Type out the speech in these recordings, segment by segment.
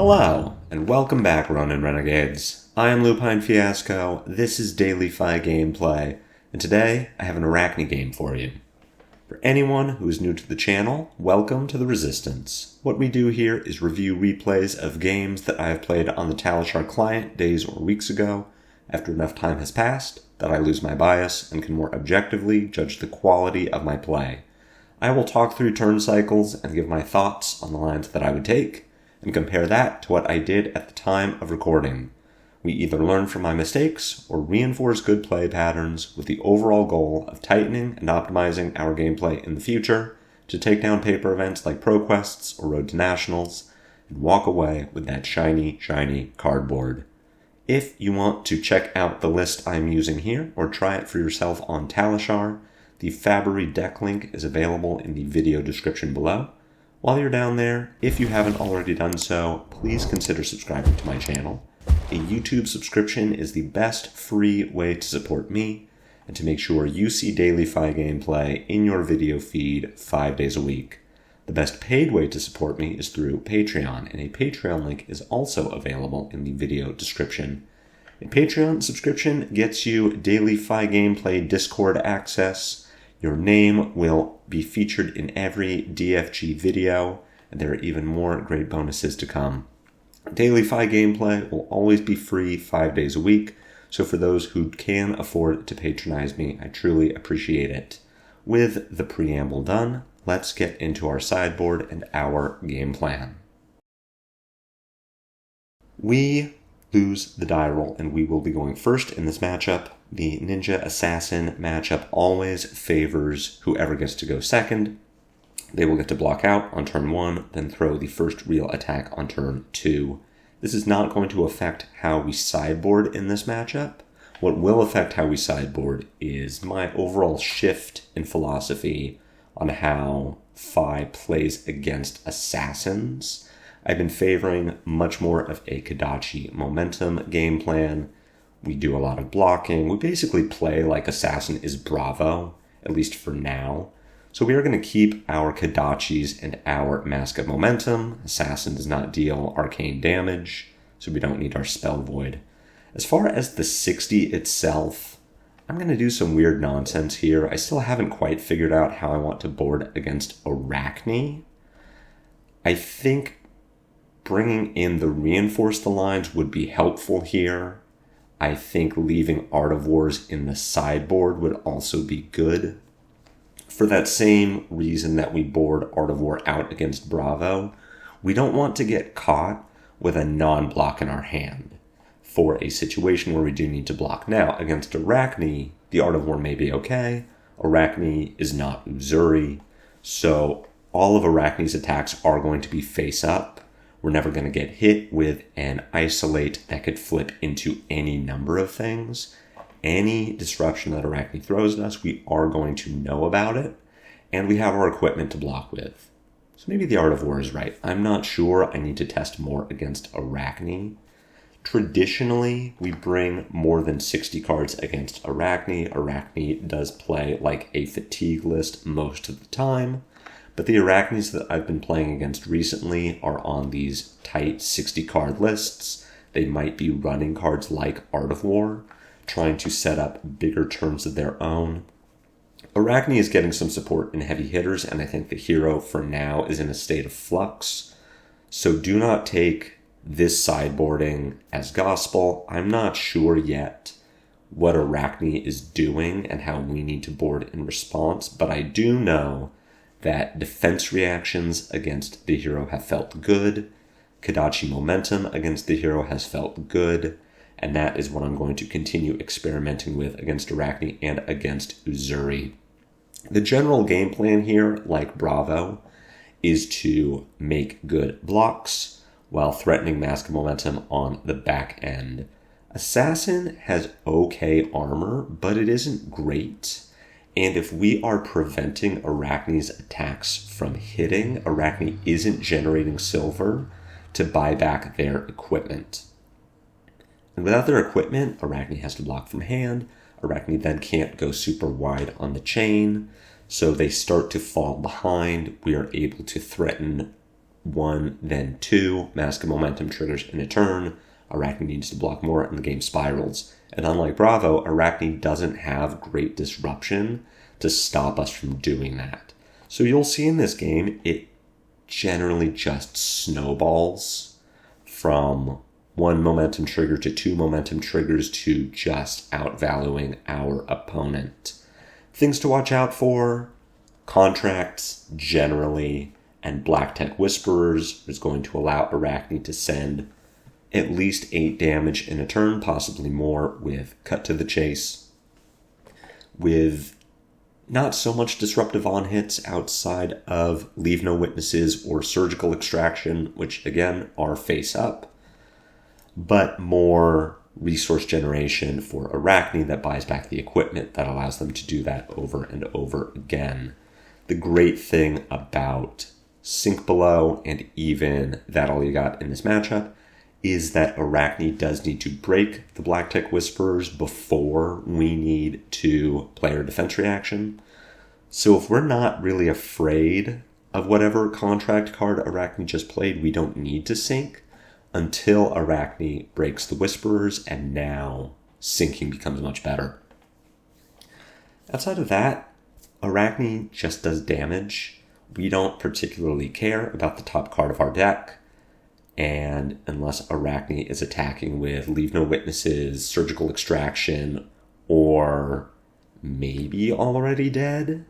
Hello, and welcome back, Ronin Renegades. I am Lupine Fiasco, this is Daily FaB Gameplay, and today I have an Arakni game for you. For anyone who is new to the channel, welcome to the Resistance. What we do here is review replays of games that I have played on the Talishar client days or weeks ago, after enough time has passed that I lose my bias and can more objectively judge the quality of my play. I will talk through turn cycles and give my thoughts on the lines that I would take, and compare that to what I did at the time of recording. We either learn from my mistakes or reinforce good play patterns with the overall goal of tightening and optimizing our gameplay in the future to take down paper events like ProQuests or Road to Nationals and walk away with that shiny, shiny cardboard. If you want to check out the list I'm using here or try it for yourself on Talishar, the FaB deck link is available in the video description below. While you're down there, if you haven't already done so, please consider subscribing to my channel. A YouTube subscription is the best free way to support me and to make sure you see daily FaB gameplay in your video feed 5 days a week. The best paid way to support me is through Patreon, and a Patreon link is also available in the video description. A Patreon subscription gets you daily FaB gameplay Discord access. Your name will be featured in every DFG video, and there are even more great bonuses to come. Daily FaB gameplay will always be free 5 days a week, so for those who can afford to patronize me, I truly appreciate it. With the preamble done, let's get into our sideboard and our game plan. We lose the die roll, and we will be going first in this matchup. The Ninja Assassin matchup always favors whoever gets to go second. They will get to block out on turn 1, then throw the first real attack on turn 2. This is not going to affect how we sideboard in this matchup. What will affect how we sideboard is my overall shift in philosophy on how FaB plays against assassins. I've been favoring much more of a Kodachi momentum game plan. We do a lot of blocking. We basically play like Assassin is Bravo, at least for now. So we are going to keep our Kodachis and our Mask of Momentum. Assassin does not deal arcane damage, so we don't need our Spell Void. As far as the 60 itself, I'm going to do some weird nonsense here. I still haven't quite figured out how I want to board against Arakni. I think bringing in the Reinforce the Lines would be helpful here. I think leaving Art of Wars in the sideboard would also be good. For that same reason that we board Art of War out against Bravo, we don't want to get caught with a non-block in our hand for a situation where we do need to block. Now, against Arakni, the Art of War may be okay. Arakni is not Uzuri, so all of Arakni's attacks are going to be face up. We're never going to get hit with an isolate that could flip into any number of things. Any disruption that Arakni throws at us, we are going to know about it, and we have our equipment to block with. So maybe the Art of War is right. I'm not sure. I need to test more against Arakni. Traditionally, we bring more than 60 cards against Arakni. Arakni does play like a fatigue list most of the time. But the Arachnis that I've been playing against recently are on these tight 60-card lists. They might be running cards like Art of War, trying to set up bigger turns of their own. Arakni is getting some support in heavy hitters, and I think the hero for now is in a state of flux. So do not take this sideboarding as gospel. I'm not sure yet what Arakni is doing and how we need to board in response, but I do know that defense reactions against the hero have felt good. Kodachi momentum against the hero has felt good. And that is what I'm going to continue experimenting with against Arakni and against Uzuri. The general game plan here, like Bravo, is to make good blocks while threatening Mask of Momentum on the back end. Assassin has okay armor, but it isn't great. And if we are preventing Arakni's attacks from hitting, Arakni isn't generating silver to buy back their equipment. And without their equipment, Arakni has to block from hand. Arakni then can't go super wide on the chain, so they start to fall behind. We are able to threaten 1, then 2 Mask of Momentum triggers in a turn, Arakni needs to block more and the game spirals. And unlike Bravo, Arakni doesn't have great disruption to stop us from doing that. So you'll see in this game, it generally just snowballs from 1 momentum trigger to 2 momentum triggers to just outvaluing our opponent. Things to watch out for: contracts generally, and Black Tech Whisperers is going to allow Arakni to send at least 8 damage in a turn, possibly more, with Cut to the Chase, with not so much disruptive on-hits outside of Leave No Witnesses or Surgical Extraction, which again are face-up, but more resource generation for Arakni that buys back the equipment that allows them to do that over and over again. The great thing about Sink Below, and even That All You Got in this matchup, is that Arakni does need to break the Black Tech Whisperers before we need to play our defense reaction. So if we're not really afraid of whatever contract card Arakni just played, we don't need to sink until Arakni breaks the Whisperers, and now sinking becomes much better. Outside of that, Arakni just does damage. We don't particularly care about the top card of our deck. And unless Arakni is attacking with Leave No Witnesses, Surgical Extraction, or maybe Already Dead,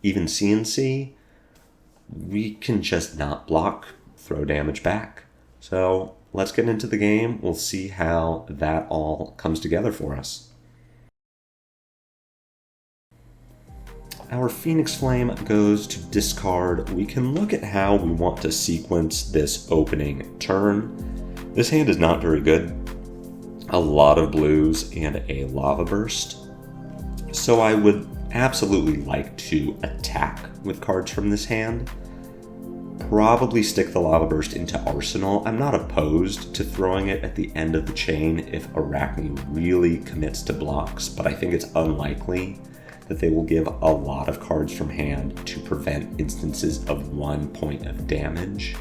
even CNC, we can just not block, throw damage back. So let's get into the game. We'll see how that all comes together for us. Our Phoenix Flame goes to discard. We can look at how we want to sequence this opening turn. This hand is not very good. A lot of blues and a Lava Burst. So I would absolutely like to attack with cards from this hand. Probably stick the Lava Burst into Arsenal. I'm not opposed to throwing it at the end of the chain if Arakni really commits to blocks, but I think it's unlikely that they will give a lot of cards from hand to prevent instances of 1 point of damage.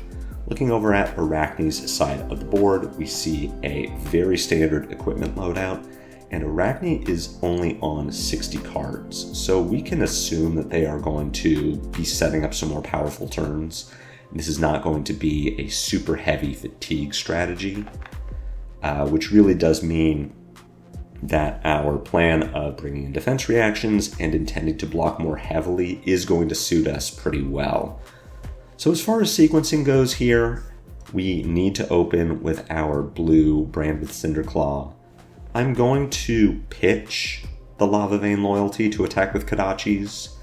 Looking over at Arakni's side of the board, we see a very standard equipment loadout, and Arakni is only on 60 cards, so we can assume that they are going to be setting up some more powerful turns. This is not going to be a super heavy fatigue strategy, which really does mean that our plan of bringing in defense reactions and intending to block more heavily is going to suit us pretty well. So as far as sequencing goes here, we need to open with our blue Brand with Cinderclaw. I'm going to pitch the Lava Vein Loyalty to attack with Kodachis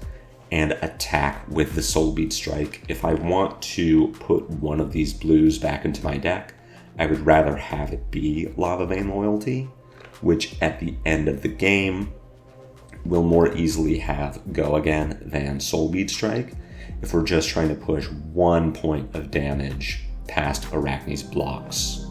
and attack with the Soul Bead Strike. If I want to put one of these blues back into my deck, I would rather have it be Lava Vein Loyalty, which at the end of the game will more easily have Go Again than Soul Bead Strike if we're just trying to push 1 point of damage past Arakni's blocks.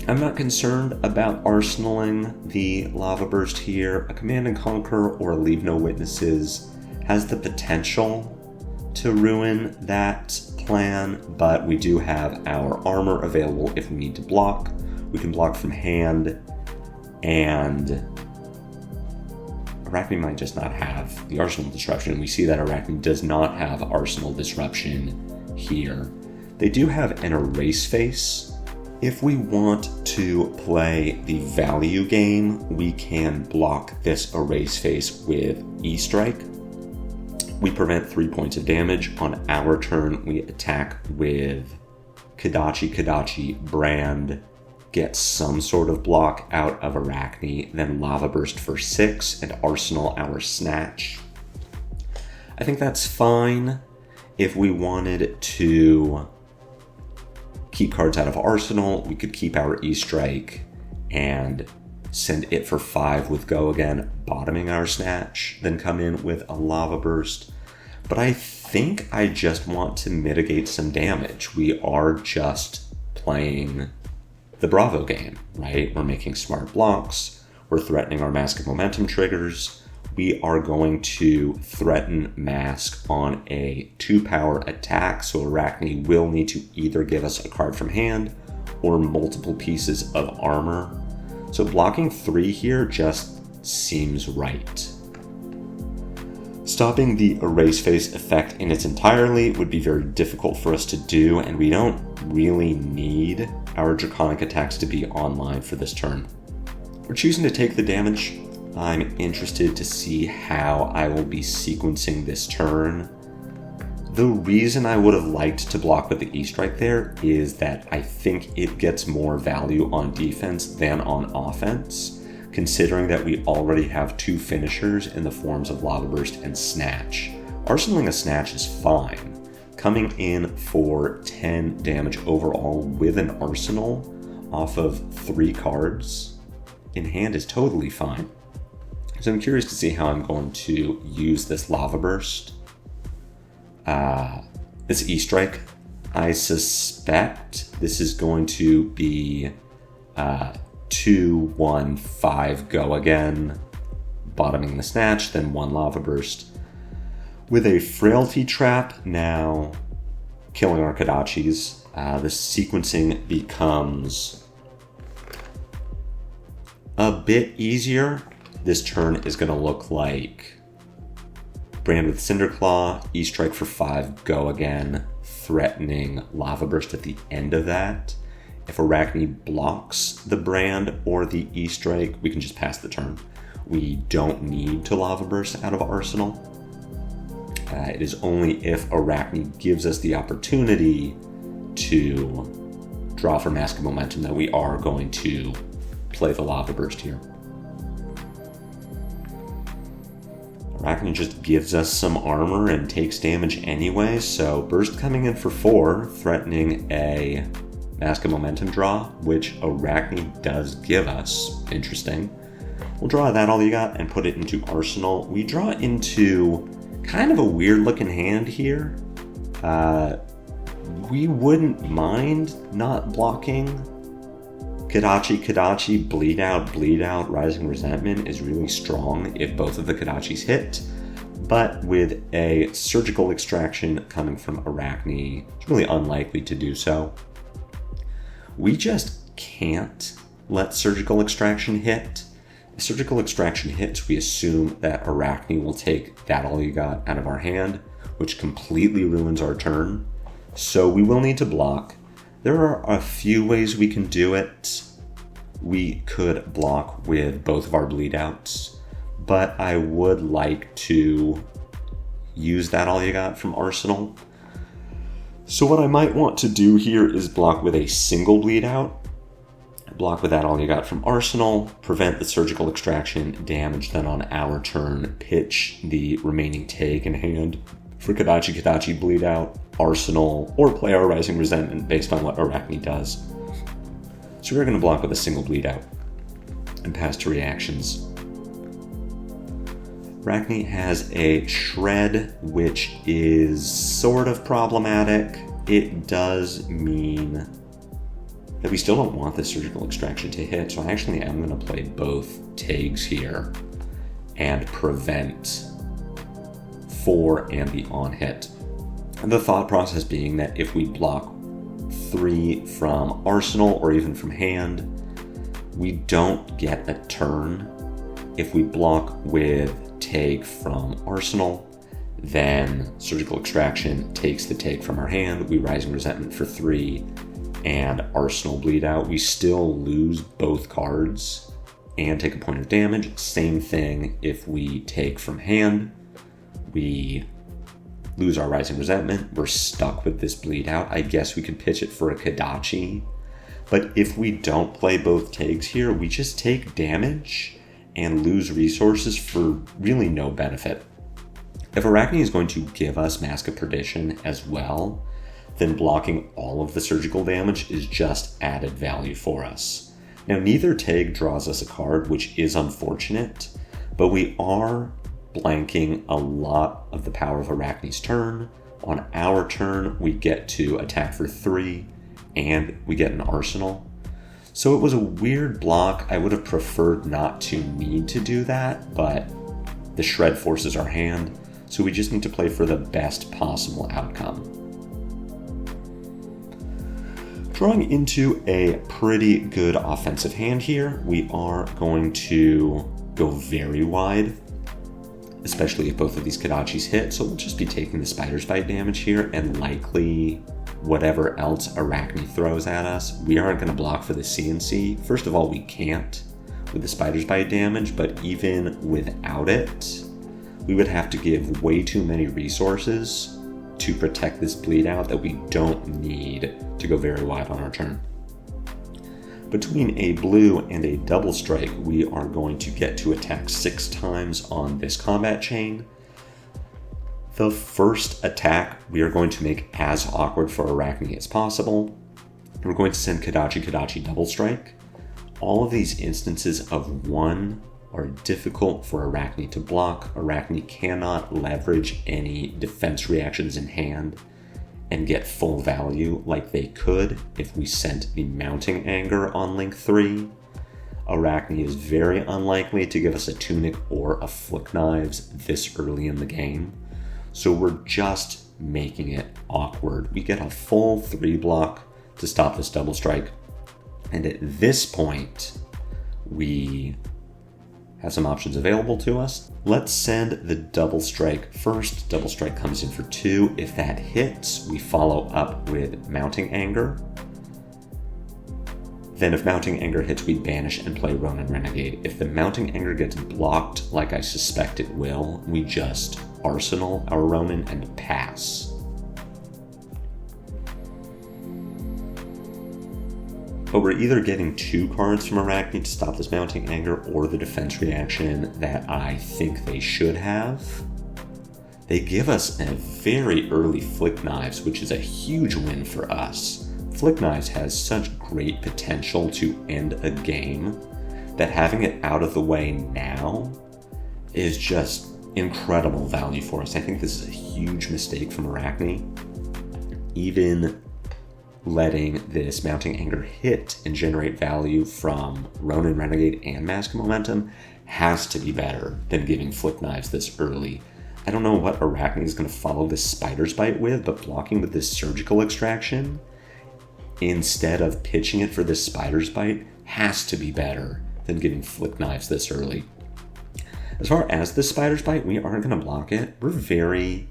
I'm not concerned about arsenaling the Lava Burst here. A Command and Conquer or a Leave No Witnesses has the potential to ruin that plan, but we do have our armor available if we need to block. We can block from hand, and Arakni might just not have the Arsenal Disruption. We see that Arakni does not have Arsenal Disruption here. They do have an Erase Face. If we want to play the value game, we can block this Erase Face with E-Strike. We prevent 3 points of damage. On our turn, we attack with Kodachi, Brand, get some sort of block out of Arakni, then Lava Burst for 6, and Arsenal our Snatch. I think that's fine. If we wanted to keep cards out of Arsenal, we could keep our E-Strike and send it for 5 with Go Again, bottoming our Snatch, then come in with a Lava Burst. But I think I just want to mitigate some damage. We are just playing the Bravo game, right? We're making smart blocks, we're threatening our Mask of Momentum triggers, we are going to threaten Mask on a 2-power attack, so Arakni will need to either give us a card from hand or multiple pieces of armor. So blocking 3 here just seems right. Stopping the Erase Face effect in its entirety would be very difficult for us to do, and we don't really need our Draconic attacks to be online for this turn. We're choosing to take the damage. I'm interested to see how I will be sequencing this turn. The reason I would have liked to block with the E-Strike there is that I think it gets more value on defense than on offense, considering that we already have 2 finishers in the forms of Lava Burst and Snatch. Arsenaling a Snatch is fine. Coming in for 10 damage overall with an Arsenal off of 3 cards in hand is totally fine. So I'm curious to see how I'm going to use this Lava Burst. This E-Strike, I suspect this is going to be 2, 1, 5, go again, bottoming the Snatch, then 1 Lava Burst. With a Frailty Trap now killing our Kodachis, the sequencing becomes a bit easier. This turn is going to look like Brand with Cinderclaw, E-Strike for 5, go again, threatening Lava Burst at the end of that. If Arakni blocks the Brand or the E-Strike, we can just pass the turn. We don't need to Lava Burst out of Arsenal. It is only if Arakni gives us the opportunity to draw for Mask of Momentum that we are going to play the Lava Burst here. Arakni just gives us some armor and takes damage anyway, so Burst coming in for 4, threatening a Mask of Momentum draw, which Arakni does give us. Interesting. We'll draw that all you got and put it into Arsenal. We draw into kind of a weird looking hand here. We wouldn't mind not blocking Kodachi, Bleed Out, Rising Resentment is really strong if both of the Kodachis hit, but with a Surgical Extraction coming from Arakni, it's really unlikely to do so. We just can't let Surgical Extraction hit. If Surgical Extraction hits, we assume that Arakni will take that all you got out of our hand, which completely ruins our turn, so we will need to block. There are a few ways we can do it. We could block with both of our bleed outs, but I would like to use that all you got from Arsenal. So what I might want to do here is block with a single bleed out, block with that all you got from Arsenal, prevent the Surgical Extraction damage, then on our turn pitch the remaining take in hand for Kodachi, bleed out, Arsenal, or play our Rising Resentment based on what Arakni does. So we're going to block with a single bleed out and pass to reactions. Arakni has a Shred, which is sort of problematic. It does mean that we still don't want the Surgical Extraction to hit, so I actually am going to play both tags here and prevent 4 and the on hit. The thought process being that if we block 3 from Arsenal or even from hand, we don't get a turn. If we block with tag from Arsenal, then Surgical Extraction takes the tag from our hand, we Rising Resentment for 3, and Arsenal bleed out. We still lose both cards and take a point of damage. Same thing if we take from hand, we lose our Rising Resentment. We're stuck with this bleed out. I guess we could pitch it for a Kodachi, but if we don't play both tags here, we just take damage and lose resources for really no benefit. If Arakni is going to give us Mask of Perdition as well, then blocking all of the surgical damage is just added value for us. Now, neither tag draws us a card, which is unfortunate, but we are blanking a lot of the power of Arakni's turn. On our turn, we get to attack for 3, and we get an Arsenal. So it was a weird block. I would have preferred not to need to do that, but The shred forces our hand, so we just need to play for the best possible outcome. Drawing into a pretty good offensive hand here, we are going to go very wide, especially if both of these Kodachis hit, so we'll just be taking the Spider's Bite damage here, and likely whatever else Arakni throws at us. We aren't going to block for the CNC. First of all, we can't with the Spider's Bite damage, but even without it, we would have to give way too many resources to protect this bleed out that we don't need to go very wide on our turn. Between a blue and a double strike, we are going to get to attack 6 times on this combat chain. The first attack we are going to make as awkward for Arakni as possible. We're going to send Kodachi double strike. All of these instances of 1 are difficult for Arakni to block. Arakni cannot leverage any defense reactions in hand and get full value like they could if we sent the Mounting Anger on link 3. Arakni is very unlikely to give us a Tunic or a Flick Knives this early in the game, so we're just making it awkward. We get a full 3 block to stop this double strike, and at this point, we have some options available to us. Let's send the double strike first. Double strike comes in for 2. If that hits, we follow up with Mounting Anger. Then if Mounting Anger hits, we banish and play Ronin Renegade. If the Mounting Anger gets blocked, like I suspect it will, we just Arsenal our Ronin and pass. But we're either getting 2 cards from Arakni to stop this Mounting Anger or the defense reaction that I think they should have. They give us a very early Flick Knives, which is a huge win for us. Flick Knives has such great potential to end a game that having it out of the way now is just incredible value for us. I think this is a huge mistake from Arakni. Even letting this Mounting Anger hit and generate value from Ronin Renegade and Mask of Momentum has to be better than giving Flick Knives this early. I don't know what Arakni is going to follow this Spider's Bite with, but blocking with this Surgical Extraction instead of pitching it for this Spider's Bite has to be better than giving Flick Knives this early. As far as this Spider's Bite, we aren't going to block it. We're very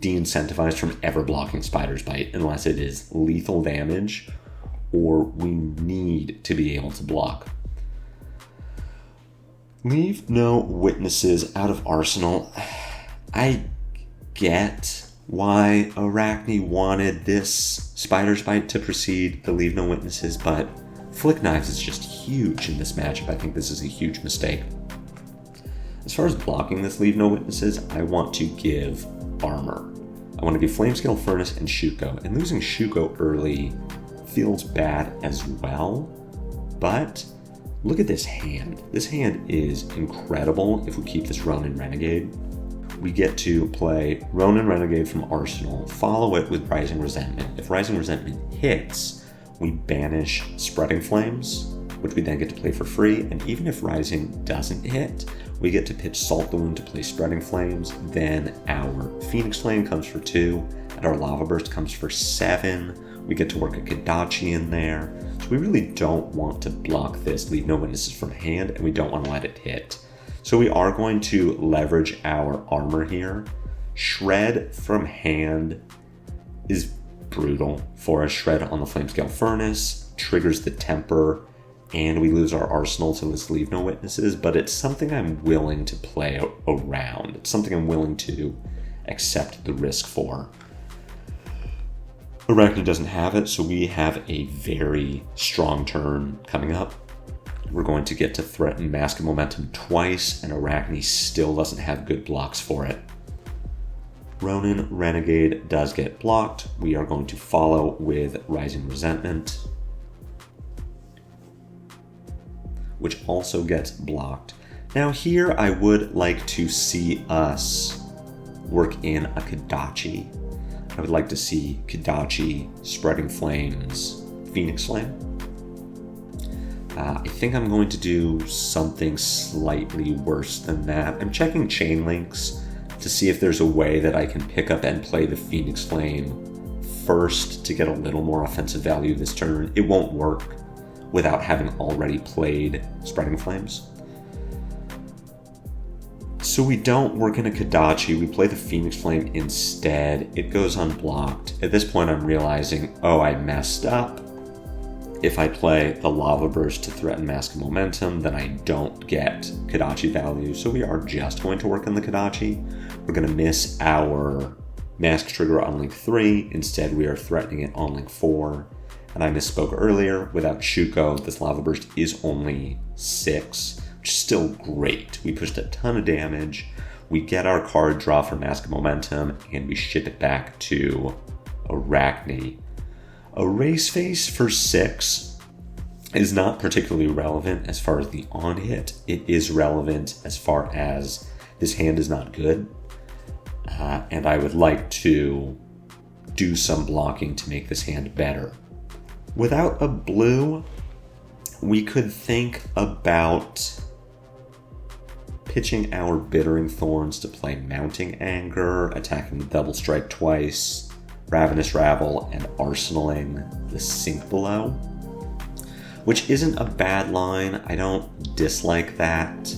de-incentivized from ever blocking Spider's Bite unless it is lethal damage or we need to be able to block. Leave no witnesses out of Arsenal. I get why Arakni wanted this Spider's Bite to proceed, the leave no witnesses, but Flick Knives is just huge in this matchup. I think this is a huge mistake. As far as blocking this leave no witnesses, I want to give armor. I want to give Flamescale Furnace and Shuko, and losing Shuko early feels bad as well, but look at this hand. This hand is incredible if we keep this Ronin Renegade. We get to play Ronin Renegade from Arsenal, follow it with Rising Resentment. If Rising Resentment hits, we banish Spreading Flames, which we then get to play for free, and even if Rising doesn't hit, we get to pitch Salt the Wound to play Spreading Flames, then our Phoenix Flame comes for 2, and our Lava Burst comes for 7. We get to work a Kodachi in there. So we really don't want to block this, leave no witnesses from hand, and we don't want to let it hit. So we are going to leverage our armor here. Shred from hand is brutal for us. Shred on the Flamescale Furnace triggers the Temper, and we lose our arsenal to this leave no witnesses, but it's something I'm willing to play around. It's something I'm willing to accept the risk for. Arakni doesn't have it, so we have a very strong turn coming up. We're going to get to threaten Mask of Momentum twice, and Arakni still doesn't have good blocks for it. Ronin Renegade does get blocked. We are going to follow with Rising Resentment, which also gets blocked. Now here I would like to see us work in a Kodachi. I would like to see Kodachi, Spreading Flames, Phoenix Flame. I think I'm going to do something slightly worse than that. I'm checking chain links to see if there's a way that I can pick up and play the Phoenix Flame first to get a little more offensive value this turn. It won't work without having already played Spreading Flames. So we don't work in a Kodachi, we play the Phoenix Flame instead. It goes unblocked. At this point I'm realizing, oh, I messed up. If I play the Lava Burst to threaten Mask of Momentum, then I don't get Kodachi value, so we are just going to work in the Kodachi. We're going to miss our Mask Trigger on link 3, instead we are threatening it on link 4. And I misspoke earlier, without Shuko, this Lava Burst is only 6, which is still great. We pushed a ton of damage, we get our card draw for Mask of Momentum, and we ship it back to Arakni. Erase Face for 6 is not particularly relevant as far as the on-hit. It is relevant as far as this hand is not good, and I would like to do some blocking to make this hand better. Without a blue, we could think about pitching our Bittering Thorns to play Mounting Anger, attacking the Double Strike twice, Ravenous Ravel, and arsenaling the Sink Below, which isn't a bad line. I don't dislike that.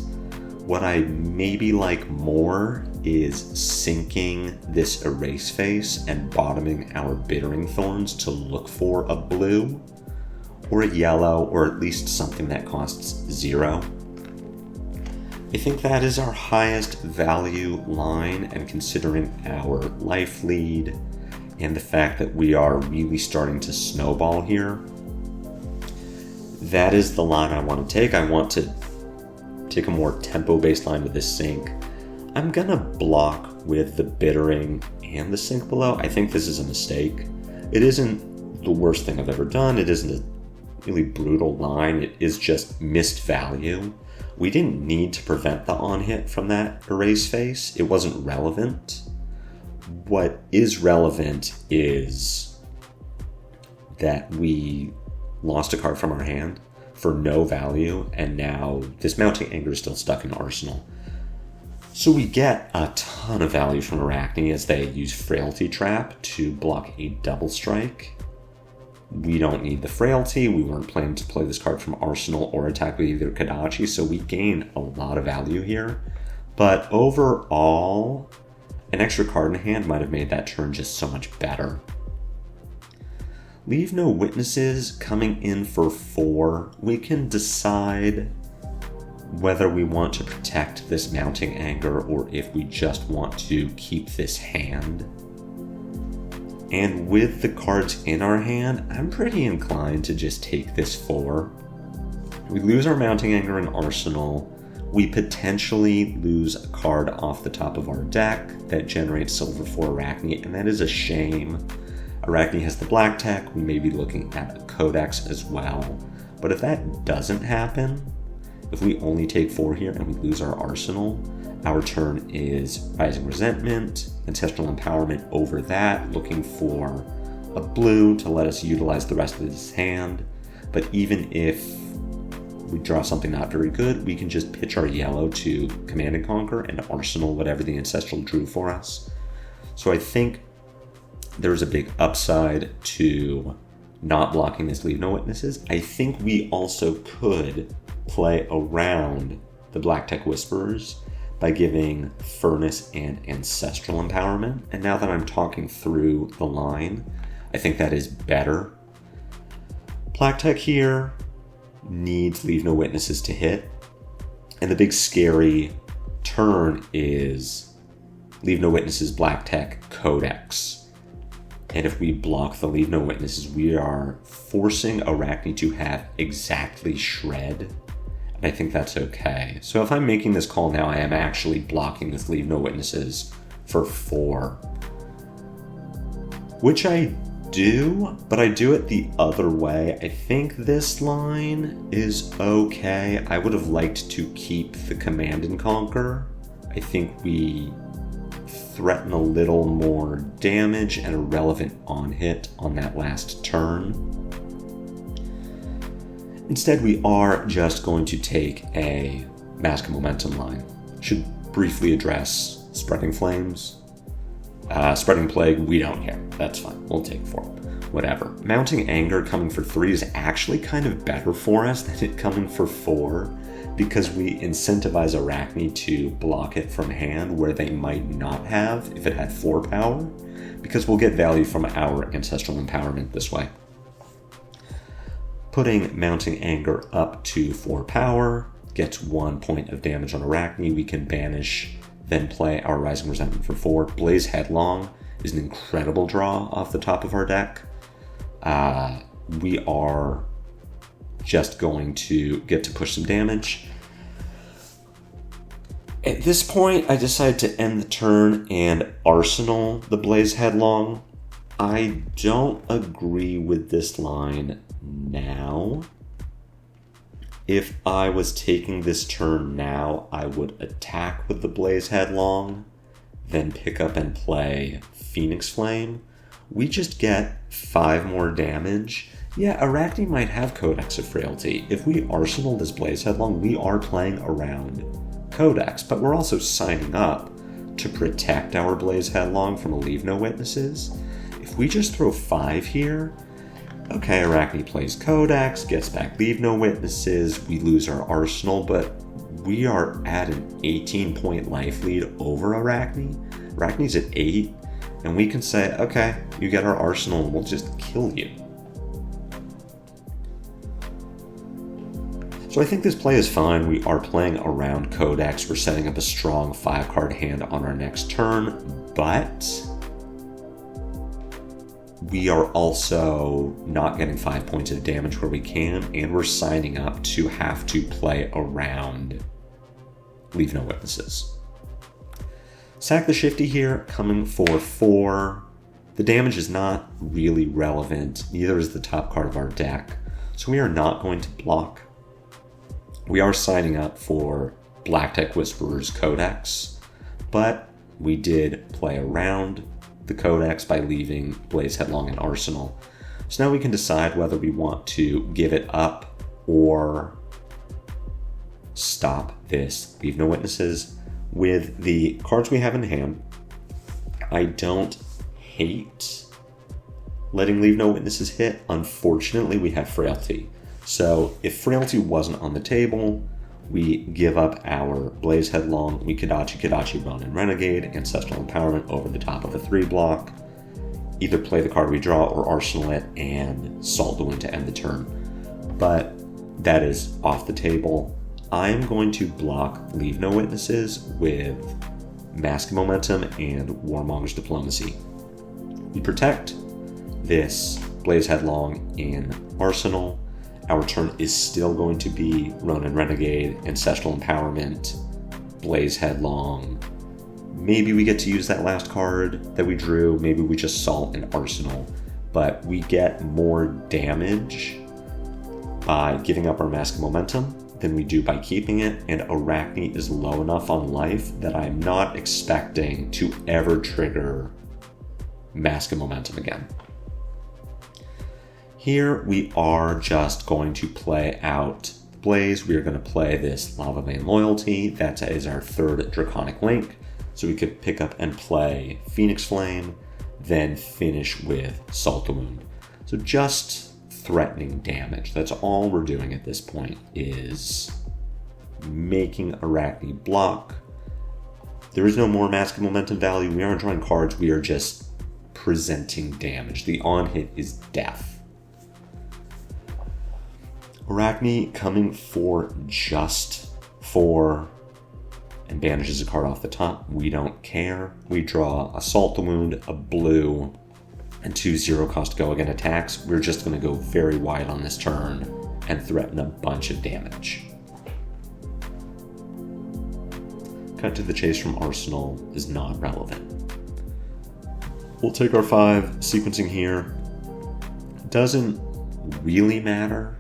What I maybe like more is sinking this Erase Face and bottoming our Bittering Thorns to look for a blue or a yellow, or at least something that costs 0. I think that is our highest value line, and considering our life lead and the fact that we are really starting to snowball here, that is the line I want to take. I want to take a more tempo-based line with this sink. I'm gonna block with the Bittering and the Sink Below. I think this is a mistake. It isn't the worst thing I've ever done. It isn't a really brutal line. It is just missed value. We didn't need to prevent the on-hit from that Erase Face. It wasn't relevant. What is relevant is that we lost a card from our hand for no value, and now this Mounting Anger is still stuck in Arsenal. So we get a ton of value from Arakni as they use Frailty Trap to block a Double Strike. We don't need the Frailty. We weren't planning to play this card from Arsenal or attack with either Kodachi, so we gain a lot of value here. But overall, an extra card in hand might have made that turn just so much better. Leave No Witnesses coming in for 4. We can decide whether we want to protect this Mounting Anger or if we just want to keep this hand. And with the cards in our hand, I'm pretty inclined to just take this 4. We lose our Mounting Anger in Arsenal. We potentially lose a card off the top of our deck that generates silver for Arakni, and that is a shame. Arakni has the black tech. We may be looking at a Codex as well. But if that doesn't happen, if we only take 4 here and we lose our Arsenal, our turn is Rising Resentment, Ancestral Empowerment over that, looking for a blue to let us utilize the rest of this hand. But even if we draw something not very good, we can just pitch our yellow to Command and Conquer and Arsenal whatever the Ancestral drew for us. So I think there's a big upside to not blocking this Leave No Witnesses. I think we also could play around the Black Tech Whisperers by giving Furnace and Ancestral Empowerment. And now that I'm talking through the line, I think that is better. Black Tech here needs Leave No Witnesses to hit. And the big scary turn is Leave No Witnesses, Black Tech, Codex. And if we block the Leave No Witnesses, we are forcing Arakni to have exactly Shred. And I think that's okay. So if I'm making this call now, I am actually blocking this Leave No Witnesses for 4. Which I do, but I do it the other way. I think this line is okay. I would have liked to keep the Command and Conquer. I think we threaten a little more damage and a relevant on-hit on that last turn. Instead, we are just going to take a Mask of Momentum line. Should briefly address Spreading Flames. Spreading Plague, we don't care. That's fine. We'll take 4. Whatever. Mounting Anger coming for 3 is actually kind of better for us than it coming for 4, because we incentivize Arakni to block it from hand where they might not have if it had 4 power, because we'll get value from our Ancestral Empowerment this way. Putting Mounting Anger up to 4 power gets 1 point of damage on Arakni. We can banish, then play our Rising Resentment for 4. Blaze Headlong is an incredible draw off the top of our deck. We are just going to get to push some damage. At this point, I decided to end the turn and arsenal the Blaze Headlong. I don't agree with this line now. If I was taking this turn now, I would attack with the Blaze Headlong, then pick up and play Phoenix Flame. We just get 5 more damage. Yeah, Arakni might have Codex of Frailty. If we arsenal this Blaze Headlong, we are playing around Codex, but we're also signing up to protect our Blaze Headlong from a Leave No Witnesses. If we just throw 5 here, okay, Arakni plays Codex, gets back Leave No Witnesses, we lose our arsenal, but we are at an 18-point life lead over Arakni. Arakni's at 8, and we can say, okay, you get our arsenal and we'll just kill you. So I think this play is fine. We are playing around Codex. We're setting up a strong 5-card hand on our next turn, but we are also not getting 5 points of damage where we can, and we're signing up to have to play around Leave No Witnesses. Sack the Shifty here, coming for 4. The damage is not really relevant, neither is the top card of our deck, so we are not going to block. We are signing up for Black-Tech Whisperer's Codex, but we did play around the Codex by leaving Blaze Headlong in Arsenal. So now we can decide whether we want to give it up or stop this Leave No Witnesses. With the cards we have in hand, I don't hate letting Leave No Witnesses hit. Unfortunately, we have Frailty. So if Frailty wasn't on the table, we give up our Blaze Headlong, we Kodachi, Ronin Renegade, Ancestral Empowerment over the top of a 3-block, either play the card we draw or arsenal it and Salt the Wound to end the turn. But that is off the table. I'm going to block Leave No Witnesses with Mask of Momentum and Warmonger's Diplomacy. We protect this Blaze Headlong in Arsenal. Our turn is still going to be Ronin Renegade, Ancestral Empowerment, Blaze Headlong. Maybe we get to use that last card that we drew. Maybe we just Salt and Arsenal. But we get more damage by giving up our Mask of Momentum than we do by keeping it, and Arakni is low enough on life that I'm not expecting to ever trigger Mask of Momentum again. Here we are just going to play out Blaze. We are going to play this Lava Vein Loyalty. That is our 3rd Draconic Link. So we could pick up and play Phoenix Flame, then finish with Salt the Wound. So just threatening damage. That's all we're doing at this point, is making Arakni block. There is no more Mask of Momentum value. We aren't drawing cards. We are just presenting damage. The on-hit is death. Arakni coming for just 4 and banishes a card off the top. We don't care. We draw a Salt the Wound, a blue, and 2 0-cost go-again attacks. We're just going to go very wide on this turn and threaten a bunch of damage. Cut to the chase from Arsenal is not relevant. We'll take our 5. Sequencing here doesn't really matter.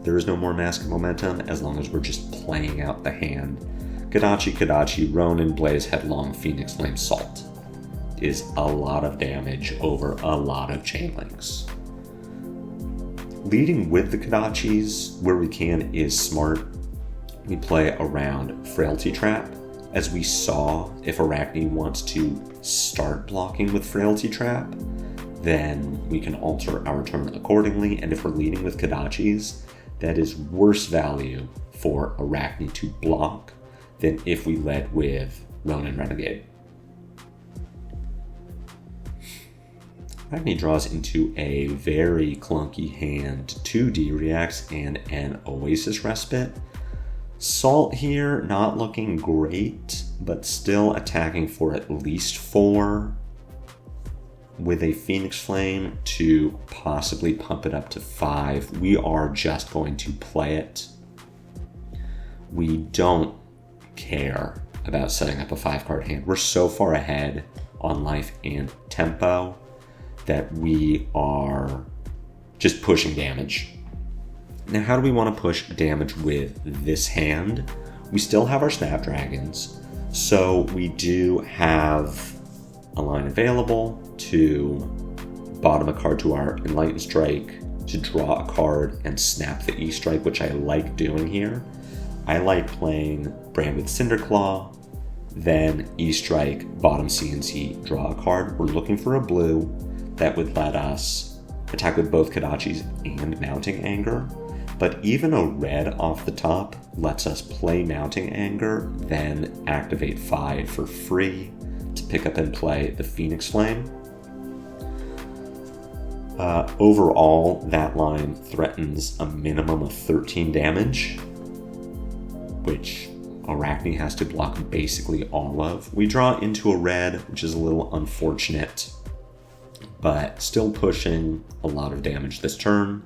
There is no more Mask of Momentum as long as we're just playing out the hand. Kodachi, Ronin, Blaze, Headlong, Phoenix Flame, Salt is a lot of damage over a lot of chain links. Leading with the Kodachis, where we can, is smart. We play around Frailty Trap. As we saw, if Arakni wants to start blocking with Frailty Trap, then we can alter our turn accordingly. And if we're leading with Kodachis, that is worse value for Arakni to block than if we led with Ronin Renegade. Arakni draws into a very clunky hand, 2 D-Reacts and an Oasis Respite. Salt here, not looking great, but still attacking for at least 4 with a Phoenix Flame to possibly pump it up to 5. We are just going to play it. We don't care about setting up a 5-card hand. We're so far ahead on life and tempo that we are just pushing damage. Now, how do we want to push damage with this hand? We still have our Snapdragons, so we do have a line available to bottom a card to our Enlightened Strike, to draw a card and snap the E-Strike, which I like doing here. I like playing Brand with Cinderclaw, then E-Strike, bottom CNC, draw a card. We're looking for a blue that would let us attack with both Kodachis and Mounting Anger. But even a red off the top lets us play Mounting Anger, then activate FaB for free to pick up and play the Phoenix Flame. Overall, that line threatens a minimum of 13 damage, which Arakni has to block basically all of. We draw into a red, which is a little unfortunate, but still pushing a lot of damage this turn.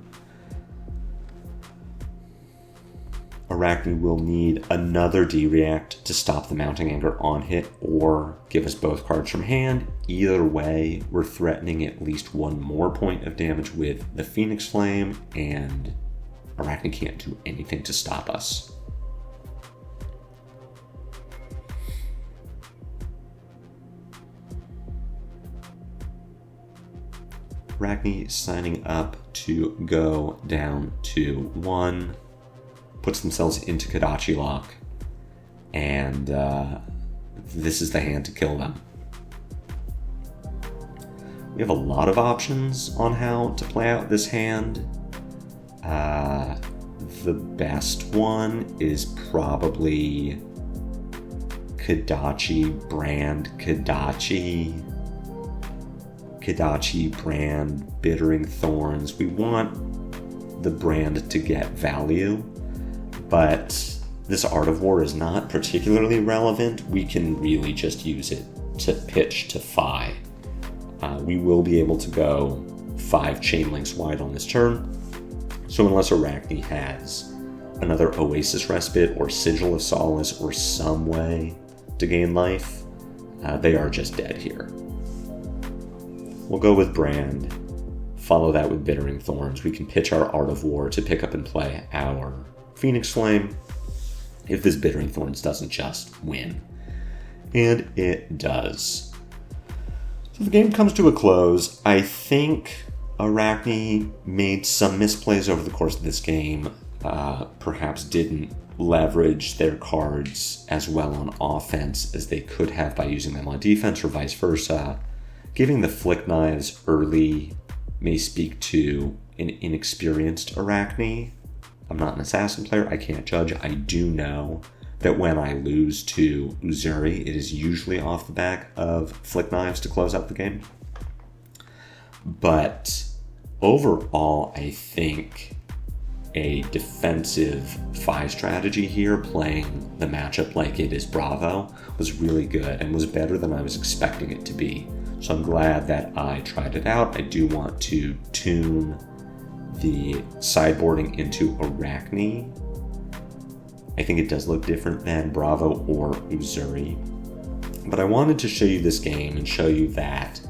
Arakni will need another D-React to stop the Mounting Anger on hit or give us both cards from hand. Either way, we're threatening at least 1 more point of damage with the Phoenix Flame, and Arakni can't do anything to stop us. Arakni signing up to go down to 1. Puts themselves into Kodachi lock, and this is the hand to kill them. We have a lot of options on how to play out this hand. The best one is probably Kodachi Brand Kodachi Brand Bittering Thorns. We want the brand to get value, but this Art of War is not particularly relevant. We can really just use it to pitch to FaB. We will be able to go 5 chain links wide on this turn, so unless Arakni has another Oasis Respite or Sigil of Solace or some way to gain life, they are just dead here. We'll go with Brand, follow that with Bittering Thorns. We can pitch our Art of War to pick up and play our Phoenix Flame if this Bittering Thorns doesn't just win. And it does. So the game comes to a close. I think Arakni made some misplays over the course of this game, perhaps didn't leverage their cards as well on offense as they could have by using them on defense, or vice versa. Giving the Flick Knives early may speak to an inexperienced Arakni. I'm not an assassin player, I can't judge. I do know that when I lose to Uzuri, it is usually off the back of Flick Knives to close out the game. But overall, I think a defensive FaB strategy here, playing the matchup like it is Bravo, was really good and was better than I was expecting it to be. So I'm glad that I tried it out. I do want to tune the sideboarding into Arakni. I think it does look different than Bravo or Uzuri. But I wanted to show you this game and show you that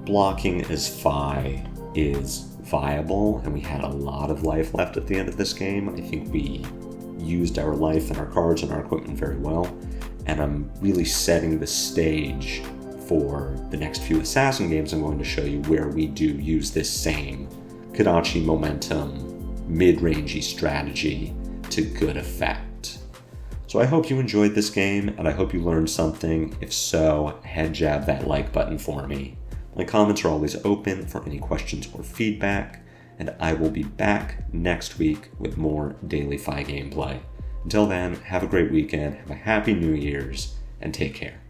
blocking as FaB is viable, and we had a lot of life left at the end of this game. I think we used our life and our cards and our equipment very well, and I'm really setting the stage for the next few Assassin games. I'm going to show you where we do use this same Kadachi momentum, mid-rangey strategy to good effect. So I hope you enjoyed this game, and I hope you learned something. If so, head jab that like button for me. My comments are always open for any questions or feedback, and I will be back next week with more daily FaB gameplay. Until then, have a great weekend, have a happy New Year's, and take care.